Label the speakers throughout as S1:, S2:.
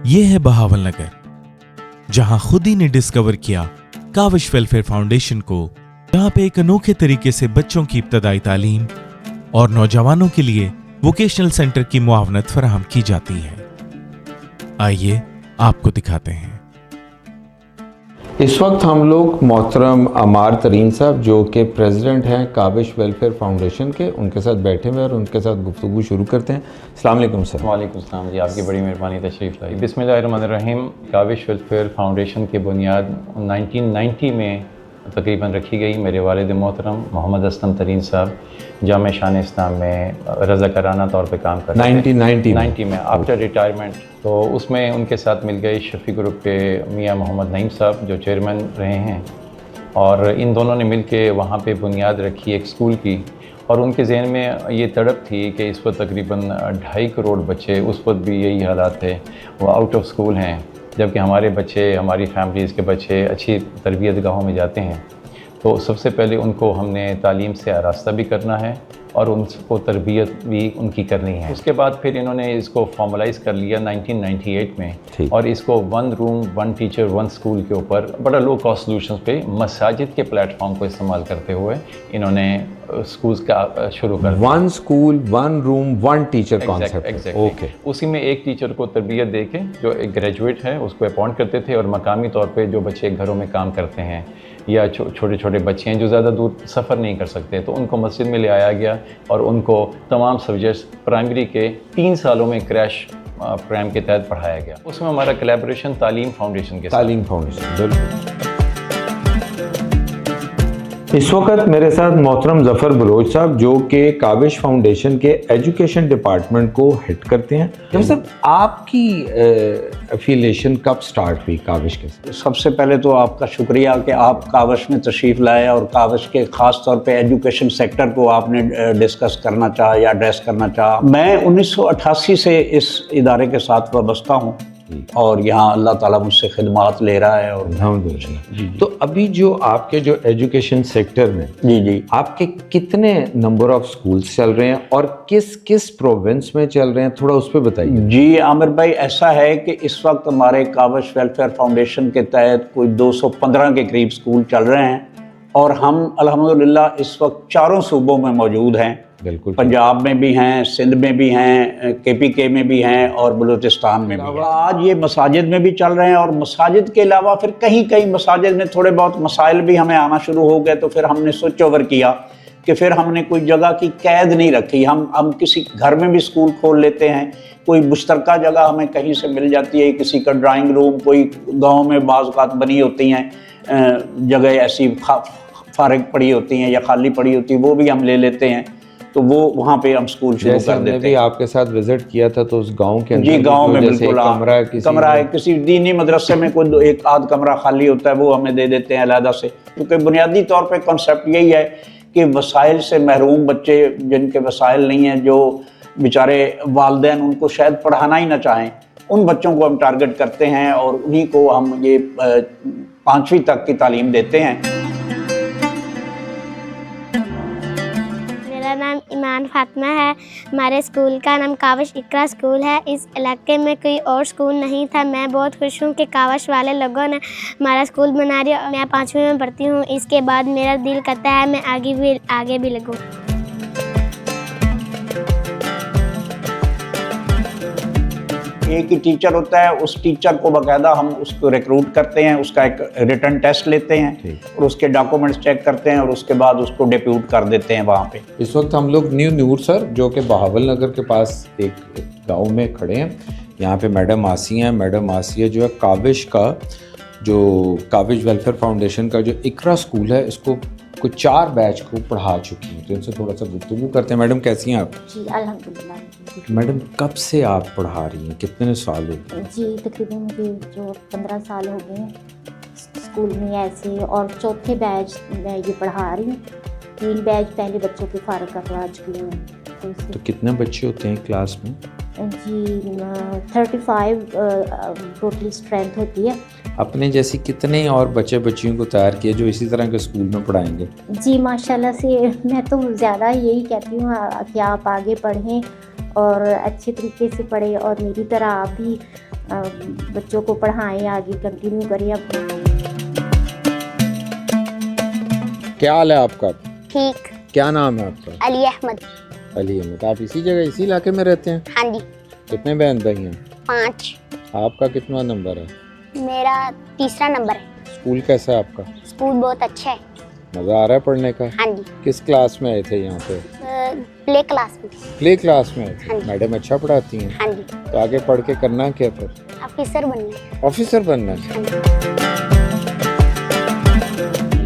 S1: یہ ہے بہاول نگر، جہاں خود ہی نے ڈسکور کیا کاوش ویلفیئر فاؤنڈیشن کو، جہاں پہ ایک انوکھے طریقے سے بچوں کی ابتدائی تعلیم اور نوجوانوں کے لیے ووکیشنل سینٹر کی معاونت فراہم کی جاتی ہے۔ آئیے آپ کو دکھاتے ہیں۔
S2: اس وقت ہم لوگ محترم عمار ترین صاحب جو کہ پریزیڈنٹ ہیں کاوش ویلفیئر فاؤنڈیشن کے، ان کے ساتھ بیٹھے ہوئے اور ان کے ساتھ گفتگو شروع کرتے ہیں۔ السلام علیکم سر۔
S3: وعلیکم السلام جی، آپ کی بڑی مہربانی، تشریف لائی۔ بسم اللہ الرحمن الرحیم۔ کاوش ویلفیئر فاؤنڈیشن کی بنیاد 1990 میں تقریباً رکھی گئی۔ میرے والد محترم محمد اسلم ترین صاحب جامع شان اسلام میں رضاکارانہ طور پہ کام کرتے ہیں 1990 میں آفٹر ریٹائرمنٹ۔ تو اس میں ان کے ساتھ مل گئے شفیع گروپ کے میاں محمد نعیم صاحب جو چیئرمین رہے ہیں، اور ان دونوں نے مل کے وہاں پہ بنیاد رکھی ایک اسکول کی، اور ان کے ذہن میں یہ تڑپ تھی کہ اس وقت تقریباً 2.5 کروڑ بچے، اس وقت بھی یہی حالات تھے، وہ آؤٹ آف اسکول ہیں، جبکہ ہمارے بچے، ہماری فیملیز کے بچے اچھی تربیت گاہوں میں جاتے ہیں۔ تو سب سے پہلے ان کو ہم نے تعلیم سے آراستہ بھی کرنا ہے اور ان کو تربیت بھی ان کی کرنی ہے۔ اس کے بعد پھر انہوں نے اس کو فارملائز کر لیا 1998 میں، اور اس کو 1 روم 1 ٹیچر 1 اسکول کے اوپر بڑا لو کاسٹ سولوشنز پہ مساجد کے پلیٹ فارم کو استعمال کرتے ہوئے انہوں نے اسکولز کا شروع کر دیا۔
S2: 1 اسکول 1 روم 1 ٹیچر کانسیپٹ۔ اوکے۔
S3: اسی میں ایک ٹیچر کو تربیت دے کے جو ایک گریجویٹ ہے اس کو اپوائنٹ کرتے تھے، اور مقامی طور پہ جو بچے گھروں میں کام کرتے ہیں یا چھوٹے چھوٹے بچے ہیں جو زیادہ دور سفر نہیں کر سکتے، تو ان کو مسجد میں لے آیا گیا اور ان کو تمام سبجیکٹس پرائمری کے 3 سالوں میں کریش پروگرام کے تحت پڑھایا گیا۔ اس میں ہمارا کولیبریشن تعلیم فاؤنڈیشن کے ساتھ۔
S2: تعلیم فاؤنڈیشن، بالکل۔ اس وقت میرے ساتھ محترم ظفر بلوچ صاحب جو کہ کاوش فاؤنڈیشن کے ایجوکیشن ڈپارٹمنٹ کو ہیڈ کرتے ہیں۔ ظفر صاحب، آپ کی افیلیشن کب سٹارٹ ہوئی کاوش کے ساتھ؟
S4: سب سے پہلے تو آپ کا شکریہ کہ آپ کاوش میں تشریف لائے، اور کاوش کے خاص طور پہ ایجوکیشن سیکٹر کو آپ نے ڈسکس کرنا چاہا یا ایڈریس کرنا چاہا۔ میں 1988 سے اس ادارے کے ساتھ وابستہ ہوں، اور یہاں اللہ تعالیٰ مجھ سے خدمات لے رہا ہے۔ اور
S2: الحمدللہ۔ تو ابھی جو آپ کے جو ایجوکیشن سیکٹر میں
S4: جی
S2: آپ کے کتنے نمبر آف سکولز چل رہے ہیں اور کس کس پروونس میں چل رہے ہیں، تھوڑا اس پہ بتائیے۔
S4: جی عامر بھائی، ایسا ہے کہ اس وقت ہمارے کاوش ویلفیئر فاؤنڈیشن کے تحت کوئی 215 کے قریب سکول چل رہے ہیں، اور ہم الحمدللہ اس وقت 4 صوبوں میں موجود ہیں۔ بالکل، پنجاب میں بھی ہیں، سندھ میں بھی ہیں، KPK میں بھی ہیں، اور بلوچستان میں بھی ہیں۔ آج یہ مساجد میں بھی چل رہے ہیں، اور مساجد کے علاوہ پھر کہیں مساجد میں تھوڑے بہت مسائل بھی ہمیں آنا شروع ہو گئے، تو پھر ہم نے سوئچ اوور کیا کہ پھر ہم نے کوئی جگہ کی قید نہیں رکھی، ہم کسی گھر میں بھی سکول کھول لیتے ہیں، کوئی مشترکہ جگہ ہمیں کہیں سے مل جاتی ہے، کسی کا ڈرائنگ روم، کوئی گاؤں میں بعض اوقات بنی ہوتی ہیں جگہ ایسی فارغ پڑی ہوتی ہیں یا خالی پڑی ہوتی ہیں، وہ بھی ہم لے لیتے ہیں، تو وہ وہاں پہ ہم سکول شروع کر دیتے ہیں۔
S2: بھی آپ کے ساتھ وزٹ کیا تھا تو اس گاؤں کے اندر
S4: جی، گاؤں میں بالکل
S2: کمرہ
S4: ہے، کسی دینی مدرسے میں کوئی 1 آدھ کمرہ خالی ہوتا ہے، وہ ہمیں دے دیتے ہیں علیحدہ سے، کیونکہ بنیادی طور پہ کنسیپٹ یہی ہے کہ وسائل سے محروم بچے، جن کے وسائل نہیں ہیں، جو بیچارے والدین ان کو شاید پڑھانا ہی نہ چاہیں، ان بچوں کو ہم ٹارگٹ کرتے ہیں، اور انہی کو ہم یہ 5ویں تک کی تعلیم دیتے ہیں۔
S5: میرا نام ایمان فاطمہ ہے، ہمارے اسکول کا نام کاوش اقرا اسکول ہے۔ اس علاقے میں کوئی اور اسکول نہیں تھا۔ میں بہت خوش ہوں کہ کاوش والے لوگوں نے ہمارا اسکول بنا دیا۔ میں 5ویں میں پڑھتی ہوں، اس کے بعد میرا دل کرتا ہے میں آگے بھی لگوں۔
S4: ایک ہی ٹیچر ہوتا ہے، اس ٹیچر کو باقاعدہ ہم اس کو ریکروٹ کرتے ہیں، اس کا ایک ریٹن ٹیسٹ لیتے ہیں، اور اس کے ڈاکومنٹس چیک کرتے ہیں، اور اس کے بعد اس کو ڈیپیوٹ کر دیتے ہیں وہاں پہ۔
S2: اس وقت ہم لوگ نیو نور سر جو کہ بہاول نگر کے پاس ایک گاؤں میں کھڑے ہیں۔ یہاں پہ میڈم آسی ہیں۔ میڈم آسیہ جو ہے کاوش کا جو کاوش ویلفیئر فاؤنڈیشن کا جو اقرا اسکول ہے، اس کو کوئی 4 بیچ کو پڑھا چکی ہیں، تو ان سے تھوڑا سا گفتگو کرتے ہیں۔ میڈم کیسی ہیں آپ؟
S6: جی الحمدللہ۔
S2: میڈم کب سے آپ پڑھا رہی ہیں، کتنے سال ہو گئے؟
S6: جی تقریباً مجھے جو 15 سال ہو گئے ہیں اسکول میں ایسے، اور 4تھے بیچ میں یہ پڑھا رہی ہوں۔ 3 بیچ پہلے بچوں کے فارغ کروا چکی ہوں۔
S2: تو کتنے بچے ہوتے ہیں کلاس میں؟
S6: جی 35 ٹوٹلی اسٹرینتھ ہوتی ہے،
S2: अपने जैसी कितने और बच्चे बच्चियों को तैयार किया जो इसी तरह के स्कूल में पढ़ाएंगे?
S6: जी माशाल्लाह से मैं तो ज़्यादा यही कहती हूँ कि आप आगे पढ़ें और अच्छे तरीके से पढ़ें और मेरी तरह आप भी बच्चों को पढ़ाएं, आगे कंटिन्यू करें।
S2: क्या हाल है आपका?
S5: ठीक।
S2: क्या नाम है आपका?
S5: अली अहमद।
S2: अली अहमद। आप इसी जगह इसी इलाके में रहते हैं?
S5: हाँ जी।
S2: कितने बहन भाई हैं?
S5: 5।
S2: आपका कितना नंबर है?
S5: मेरा 3रा नंबर है।
S2: स्कूल कैसा है आपका?
S5: स्कूल बहुत अच्छा है।
S2: मज़ा आ रहा है पढ़ने का?
S5: हाँ जी।
S2: किस क्लास में आए थे यहाँ पे?
S5: प्ले क्लास में।
S2: प्ले क्लास में आए थे।
S5: हाँ जी।
S2: मैडम अच्छा पढ़ाती हैं?
S5: हाँ जी।
S2: तो आगे पढ़ के करना क्या फिर?
S5: ऑफिसर बनना है।
S2: ऑफिसर बनना है।
S5: हाँ जी।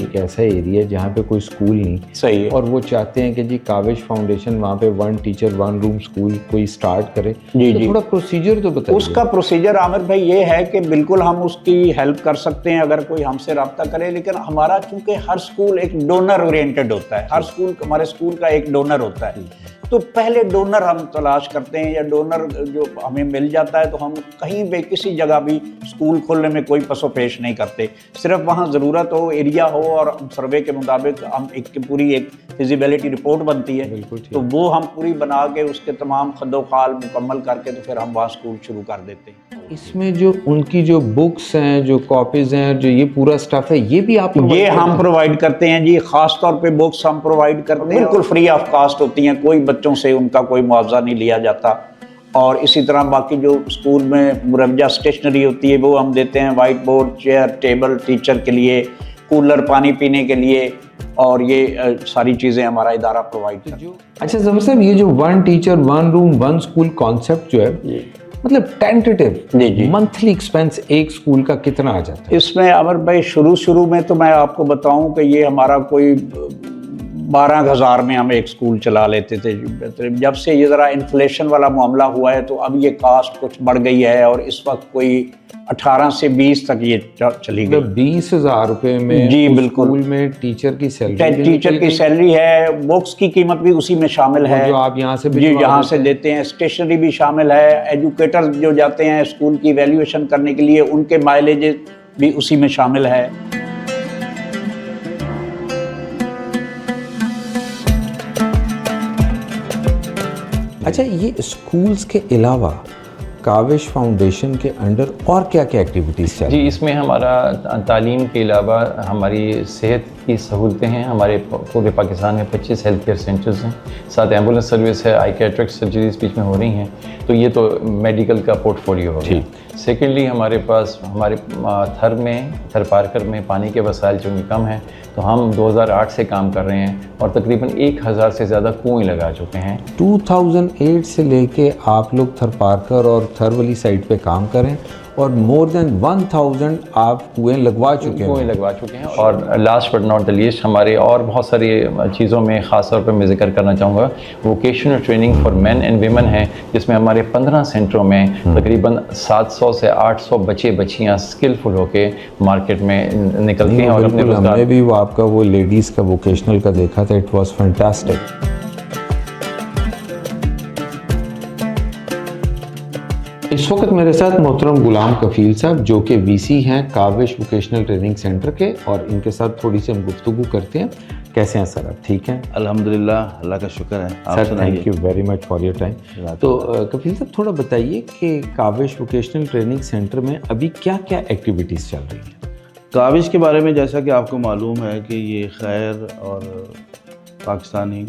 S2: एक ऐसा एरिया जहाँ पे कोई स्कूल नहीं,
S4: सही है।
S2: और वो चाहते हैं कि जी काविश फाउंडेशन वहाँ पे 1 टीचर 1 रूम स्कूल कोई स्टार्ट करे।
S4: जी,
S2: तो
S4: जी।
S2: थोड़ा प्रोसीजर तो बताइए।
S4: उसका प्रोसीजर आमिर भाई ये है कि बिल्कुल हम उसकी हेल्प कर सकते हैं अगर कोई हमसे रब्ता करे, लेकिन हमारा चूंकि हर स्कूल एक डोनर ओरिएंटेड होता है, हर स्कूल हमारे स्कूल का एक डोनर होता है, तो पहले डोनर हम तलाश करते हैं, या डोनर जो हमें मिल जाता है तो हम कहीं भी किसी जगह भी स्कूल खोलने में कोई पसोपेश नहीं करते। सिर्फ वहाँ ज़रूरत हो, एरिया हो, और सर्वे के मुताबिक हम पूरी एक फिजिबिलिटी रिपोर्ट बनती है,
S2: बिल्कुल ठीक।
S4: तो वो हम पूरी बना के उसके तमाम खदोखाल मुकम्मल करके तो फिर हम वहाँ स्कूल शुरू कर देते हैं।
S2: इसमें जो उनकी जो बुक्स हैं, जो कॉपीज हैं, जो ये पूरा स्टफ है, ये भी आप
S4: ये हम प्रोवाइड करते हैं जी। खास तौर पे बुक्स हम प्रोवाइड करते हैं, बिल्कुल फ्री ऑफ कास्ट होती हैं, कोई बच्चों से उनका कोई मुआवजा नहीं लिया जाता। और इसी तरह बाकी जो स्कूल में मुरव्जा स्टेशनरी होती है वो हम देते हैं, white board, chair, table teacher के लिए, कूलर पानी पीने के लिए, और ये सारी चीज़ें हमारा इदारा प्रोवाइड करता है।
S2: अच्छा ज़फर साहब, ये जो 1 टीचर 1 रूम 1 स्कूल कॉन्सेप्ट जो है, मतलब टेंटेटिव
S4: जी।
S2: मंथली एक्सपेंस एक स्कूल का कितना आ जाता है?
S4: इसमें अमर भाई शुरू में तो मैं आपको बताऊं कि ये हमारा कोई 12,000 में हम एक स्कूल चला लेते थे। जब से ये ज़रा इन्फ्लेशन वाला मामला हुआ है तो अब ये कास्ट कुछ बढ़ गई है, और इस वक्त कोई 18 से 20 तक ये चली गई।
S2: 20,000 रुपए में
S4: जी,
S2: उस
S4: बिल्कुल।
S2: स्कूल में टीचर की सैलरी,
S4: टीचर की सैलरी है, बुक्स की कीमत भी उसी में शामिल है,
S2: जो आप यहाँ से
S4: जी यहाँ से देते हैं, स्टेशनरी भी शामिल है, एजुकेटर जो जाते हैं स्कूल की वैल्यूएशन करने के लिए उनके माइलेज भी उसी में शामिल है।
S2: अच्छा, ये स्कूल्स के अलावा काविश फाउंडेशन के अंडर और क्या क्या एक्टिविटीज़ चल रही
S3: जी, इसमें हमारा तालीम के अलावा हमारी सेहत की सहूलतें हैं। हमारे पूरे पाकिस्तान में 25 हेल्थ केयर सेंटर्स हैं, साथ एम्बुलेंस सर्विस है, आई कैटरेक्ट सर्जरीज बीच में हो रही हैं, तो ये तो मेडिकल का पोर्टफोलियो हो गया। सेकेंडली हमारे पास हमारे थर पार्कर में पानी के वसाइल चूँकि कम हैं, तो हम 2008 से काम कर रहे हैं और तकरीबन 1000 से ज़्यादा कुएँ लगा चुके हैं।
S2: 2008 से लेके आप लोग थर पार्कर और थर वाली साइड पे काम करें, और मोर देन 1000 आप कुएँ लगवा चुके हैं।
S3: और last but not the least, हमारे और बहुत सारी चीज़ों में ख़ास तौर पे मैं जिक्र करना चाहूँगा, vocational training for main and women है, जिसमें हमारे 15 सेंटरों में तकरीबन 700 से 800 बच्चे बच्चियाँ स्किलफुल होके मार्केट में निकलती हैं और अपने रोजगार।
S2: हमने भी वो आपका वो लेडीज़ का वोकेशनल का देखा था, इट वॉज फैंटास्टिक। इस वक्त मेरे साथ मोहतरम गुलाम कफील साहब, जो कि वीसी हैं काविश वोकेशनल ट्रेनिंग सेंटर के, और इनके साथ थोड़ी सी हम गुफ्तगू करते हैं। कैसे हैं सर आप? ठीक हैं
S7: अल्हम्दुलिल्लाह, अल्लाह का शुक्र है। आप
S2: सर,
S7: सुनाइए।
S2: Thank you very much for your time. तो कफील साहब, थोड़ा बताइए कि काविश वोकेशनल ट्रेनिंग सेंटर में अभी क्या क्या एक्टिविटीज़ चल रही हैं?
S7: काविश के बारे में जैसा कि आपको मालूम है कि ये खैर और पाकिस्तानी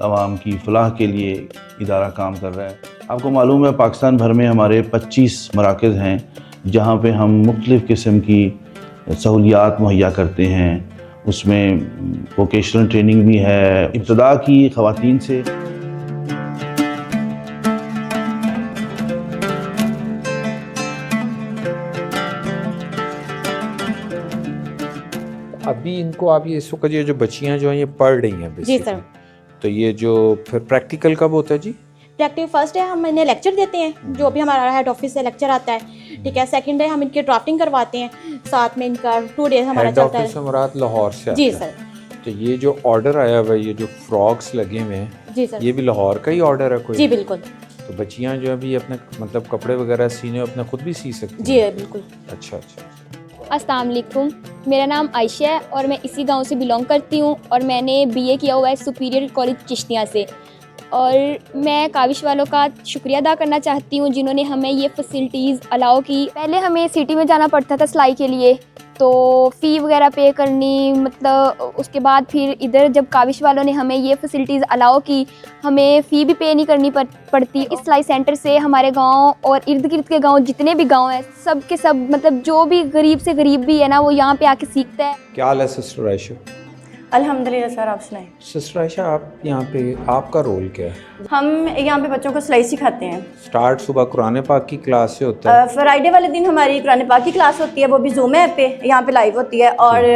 S7: अवाम की फलाह के लिए इदारा काम कर रहा है। आपको मालूम है पाकिस्तान भर में हमारे 25 मराकज़ हैं जहाँ पे हम मुख्तलिफ़ किस्म की सहूलियात मुहैया करते हैं। उसमें वोकेशनल ट्रेनिंग भी है, इब्तदा की ख़वातीन से।
S2: अभी इनको आप ये इस वक्त ये जो बच्चियाँ जो हैं ये पढ़ रही हैं
S8: जी
S2: basically,
S8: सर।
S2: तो ये जो फिर प्रैक्टिकल कब होता है जी?
S8: प्रैक्टिस फर्स्ट डे हम इन्हें लेक्चर देते हैं, जो भी हमारा हेड ऑफिस से लेक्चर आता है, ठीक है। सेकंड डे हम इनकी ड्राफ्टिंग करवाते हैं, साथ में इनका 2 डेज हमारा
S2: हेड
S8: चलता
S2: ऑफिस
S8: है।
S2: से मुराद लाहौर से
S8: जी
S2: आता है।
S8: सर।
S2: तो ये जो ऑर्डर आया हुआ है, ये जो फ्रॉक्स लगे हुए हैं,
S8: जी सर।
S2: ये भी लाहौर का ही ऑर्डर है कोई?
S8: जी बिल्कुल।
S2: तो बच्चियाँ जो अभी अपने मतलब कपड़े वगैरह सीने अपने खुद भी सी सकती हैं?
S8: जी बिल्कुल।
S2: अच्छा अच्छा।
S9: अस्सलाम वालेकुम, मेरा नाम आयशा है और मैं इसी गांव से बिलोंग करती हूँ और मैंने बीए किया हुआ है सुपीरियर कॉलेज चिश्तिया से। और मैं काविश वालों का शुक्रिया अदा करना चाहती हूँ जिन्होंने हमें ये फैसिलिटीज़ अलाउ की। पहले हमें सिटी में जाना पड़ता था सिलाई के लिए, तो फ़ी वगैरह पे करनी, मतलब उसके बाद फिर इधर जब काविश वालों ने हमें ये फैसिलिटीज़ अलाउ की, हमें फ़ी भी पे नहीं करनी पड़ती। इस सिलाई सेंटर से हमारे गांव और इर्द गिर्द के गांव जितने भी गांव हैं सब के सब, मतलब जो भी गरीब से गरीब भी है ना, वो यहाँ पे आके सीखता है।
S2: क्या हाल है सिस्टर आयशा?
S10: अल्हम्दुलिल्लाह सर, आप सुनाएं।
S2: सिस्टर आयशा, आप यहाँ पे, आपका रोल क्या है?
S10: हम यहाँ पे बच्चों को सिलाई सिखाते हैं।
S2: स्टार्ट सुबह कुरान पाक की क्लास से होता है?
S10: फ्राइडे वाले दिन हमारी कुरान पाक की क्लास होती है, वो भी जूम ऐप पे यहाँ पे लाइव होती है। और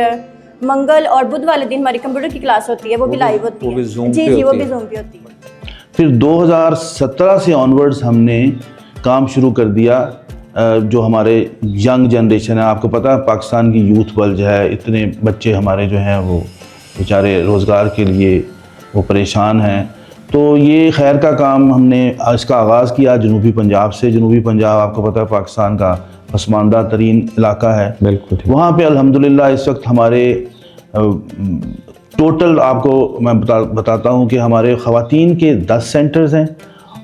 S10: मंगल और बुध वाले दिन हमारी कंप्यूटर की क्लास होती है, वो भी लाइव होती है।
S2: वो भी जूम
S10: जी
S2: पे
S10: जी, वो
S2: होती
S10: भी
S2: है।
S10: जूम पे होती है।
S7: फिर 2017 से ऑनवर्ड्स हमने काम शुरू कर दिया। जो हमारे यंग जनरेशन है, आपको पता है पाकिस्तान की यूथ बल्ज है, इतने बच्चे हमारे जो हैं वो बेचारे रोज़गार के लिए वो परेशान हैं। तो ये खैर का काम हमने इसका आगाज़ किया जनूबी पंजाब से। जनूबी पंजाब आपको पता है पाकिस्तान का पसमानदा तरीन इलाका है।
S2: बिल्कुल।
S7: वहाँ पे अल्हम्दुलिल्लाह इस वक्त हमारे टोटल आपको मैं बताता हूँ कि हमारे ख़वातीन के 10 सेंटर्स हैं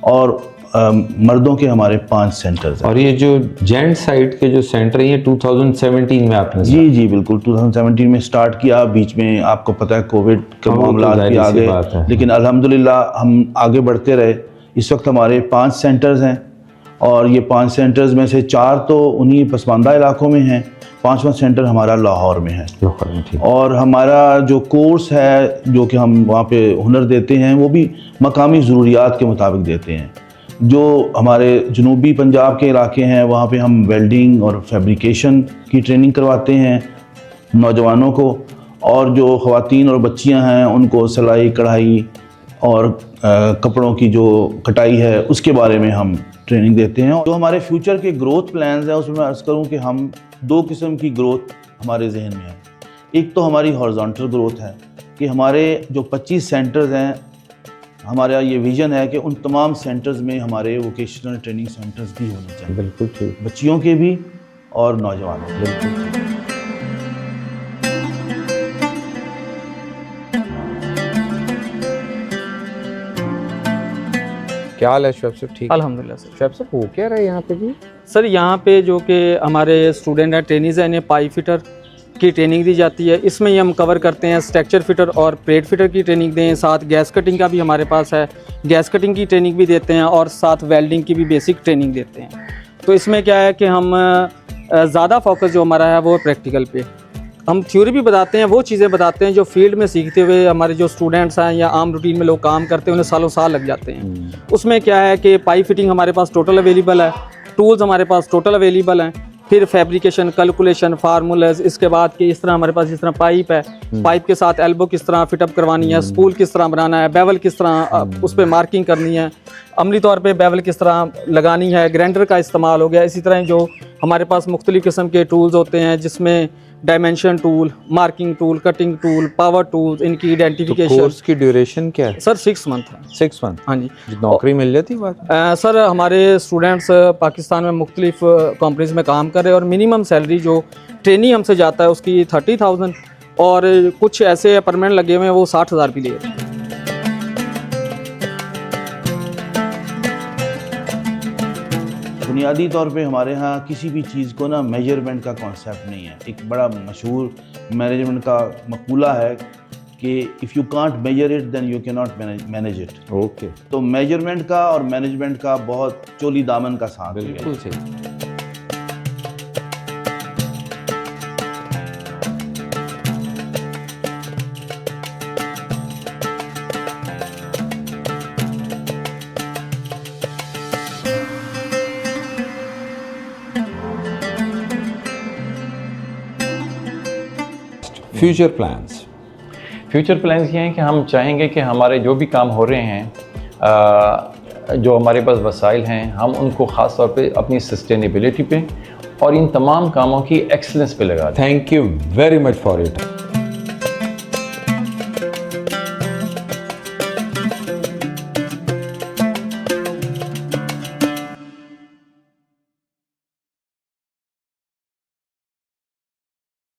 S7: और मर्दों के हमारे 5 सेंटर्स हैं।
S2: और ये जो जेंट साइड के जो सेंटर है, ये 2017 में आपने?
S7: जी बिल्कुल, 2017 में स्टार्ट किया। बीच में आपको पता है कोविड के मामला भी आ गए, लेकिन अल्हम्दुलिल्लाह हम आगे बढ़ते रहे। इस वक्त हमारे 5 सेंटर्स हैं और ये 5 सेंटर्स में से 4 तो उन्हीं पसमानदा इलाकों में हैं, 5वां सेंटर हमारा लाहौर में है। और हमारा जो कोर्स है जो कि हम वहाँ पे हुनर देते हैं, वो भी मकामी ज़रूरियात के मुताबिक देते हैं। जो हमारे जनूबी पंजाब के इलाके हैं वहाँ पे हम वेल्डिंग और फैब्रिकेशन की ट्रेनिंग करवाते हैं नौजवानों को, और जो ख़वातीन और बच्चियाँ हैं उनको सिलाई कढ़ाई और कपड़ों की जो कटाई है उसके बारे में हम ट्रेनिंग देते हैं। जो हमारे फ्यूचर के ग्रोथ प्लान्स हैं उसमें मैं अर्ज़ करूँ कि हम 2 किस्म की ग्रोथ हमारे जहन में है। एक तो हमारी हॉरिजॉन्टल ग्रोथ है कि हमारे जो 25 सेंटर्स हैं, हमारा ये विज़न है कि उन तमाम सेंटर्स में हमारे वोकेशनल ट्रेनिंग सेंटर्स भी होने चाहिए।
S2: बिल्कुल ठीक।
S7: बच्चियों के भी और नौजवानों के।
S2: बिल्कुल। क्या हाल है शुएब साहब? ठीक।
S11: अल्हम्दुलिल्लाह सर।
S2: शुएब साहब, हो क्या रहा है यहाँ पे जी?
S11: सर यहाँ पे जो कि हमारे स्टूडेंट हैं, ट्रेनीज़ हैं, इन्हें पाइप फिटर की ट्रेनिंग दी जाती है। इसमें ही हम कवर करते हैं स्ट्रक्चर फिटर और प्लेट फिटर की ट्रेनिंग दें, साथ गैस कटिंग का भी हमारे पास है, गैस कटिंग की ट्रेनिंग भी देते हैं और साथ वेल्डिंग की भी बेसिक ट्रेनिंग देते हैं। तो इसमें क्या है कि हम ज़्यादा फोकस जो हमारा है वो प्रैक्टिकल पे। हम थ्योरी भी बताते हैं, वो चीज़ें बताते हैं जो फील्ड में सीखते हुए हमारे जो स्टूडेंट्स हैं या आम रूटीन में लोग काम करते हैं उन्हें सालों साल लग जाते हैं। उसमें क्या है कि पाइप फिटिंग हमारे पास टोटल अवेलेबल है, टूल्स हमारे पास टोटल अवेलेबल हैं, फिर फैब्रिकेशन, कैलकुलेशन, फार्मूलाज, इसके बाद कि इस तरह हमारे पास जिस तरह पाइप है, पाइप के साथ एल्बो किस तरह फिटअप करवानी है, स्पूल किस तरह बनाना है, बेवल किस तरह उस पर मार्किंग करनी है, अमली तौर पे बेवल किस तरह लगानी है, ग्राइंडर का इस्तेमाल हो गया। इसी तरह जो हमारे पास मुख्तलिफ़ किस्म के टूल्स होते हैं जिसमें dimension tool, marking tool, cutting tool, power tools, इनकी आइडेंटिफिकेशन।
S2: कोर्स की ड्यूरेशन क्या है?
S11: सर 6 मंथ है।
S2: 6 मंथ?
S11: हाँ जी।
S2: नौकरी मिल जाती है?
S11: सर हमारे स्टूडेंट्स पाकिस्तान में मुख्तलिफ कंपनीज में काम कर रहे हैं और मिनिमम सैलरी जो ट्रेनी हमसे जाता है उसकी 30,000 और कुछ ऐसे परमानेंट लगे हुए हैं वो 60,000 भी ले रहे हैं।
S7: बुनियादी तौर पे हमारे यहाँ किसी भी चीज़ को ना मेजरमेंट का कॉन्सेप्ट नहीं है। एक बड़ा मशहूर मैनेजमेंट का मकूला है कि if you can't measure it then you cannot manage मैनेज इट।
S2: ओके।
S7: तो मेजरमेंट का और मैनेजमेंट का बहुत चोली दामन का साथ है।
S2: बिल्कुल सही। Future plans?
S3: फ्यूचर प्लान्स ये हैं कि हम चाहेंगे कि हमारे जो भी काम हो रहे हैं, जो हमारे पास वसाइल हैं, हम उनको ख़ास तौर पे अपनी सस्टेनेबिलिटी पे और इन तमाम कामों की एक्सीलेंस पे लगा दें।
S2: Thank you very much for it.